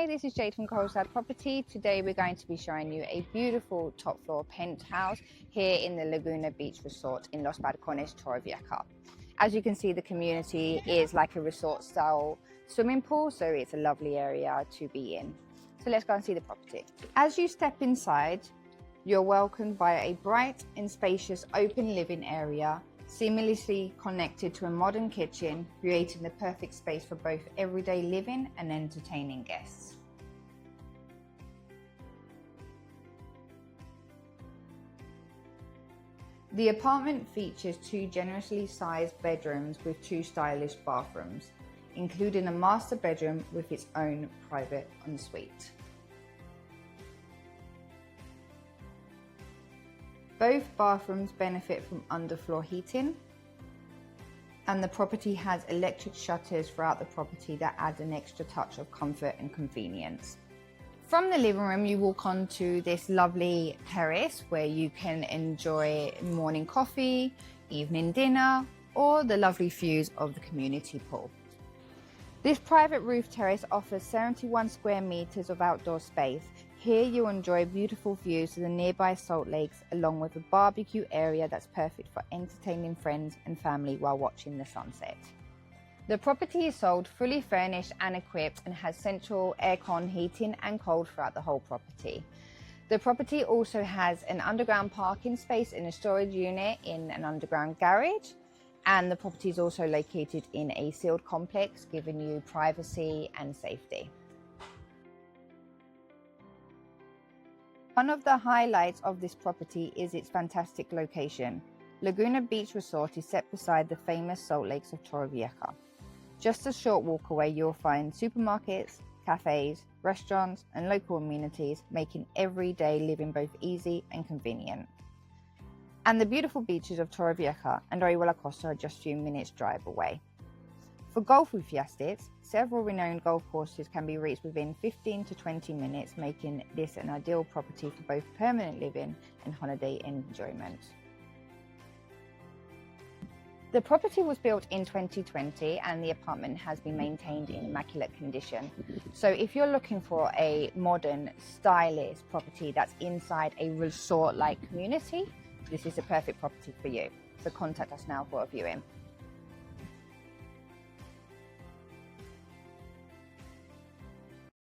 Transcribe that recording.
Hi, this is Jade from Kolstad Property. Today we're going to be showing you a beautiful top floor penthouse here in the Laguna Beach Resort in Los Balcones, Torrevieja. As you can see, the community is like a resort style swimming pool, so it's a lovely area to be in. So let's go and see the property. As you step inside, you're welcomed by a bright and spacious open living area, seamlessly connected to a modern kitchen, creating the perfect space for both everyday living and entertaining guests. The apartment features two generously sized bedrooms with two stylish bathrooms, including a master bedroom with its own private ensuite. Both bathrooms benefit from underfloor heating, and the property has electric shutters throughout the property that add an extra touch of comfort and convenience. From the living room, you walk onto this lovely terrace where you can enjoy morning coffee, evening dinner, or the lovely views of the community pool. This private roof terrace offers 71 square meters of outdoor space. Here you'll enjoy beautiful views to the nearby salt lakes, along with a barbecue area that's perfect for entertaining friends and family while watching the sunset. The property is sold fully furnished and equipped and has central aircon heating and cold throughout the whole property. The property also has an underground parking space and a storage unit in an underground garage. And the property is also located in a sealed complex, giving you privacy and safety. One of the highlights of this property is its fantastic location. Laguna Beach Resort is set beside the famous salt lakes of Torrevieja. Just a short walk away, you'll find supermarkets, cafes, restaurants, and local amenities, making everyday living both easy and convenient. And the beautiful beaches of Torrevieja and Kolstad are just a few minutes drive away. For golf enthusiasts, several renowned golf courses can be reached within 15 to 20 minutes, making this an ideal property for both permanent living and holiday enjoyment. The property was built in 2020 and the apartment has been maintained in immaculate condition. So if you're looking for a modern, stylish property that's inside a resort-like community, this is a perfect property for you. So contact us now for a viewing.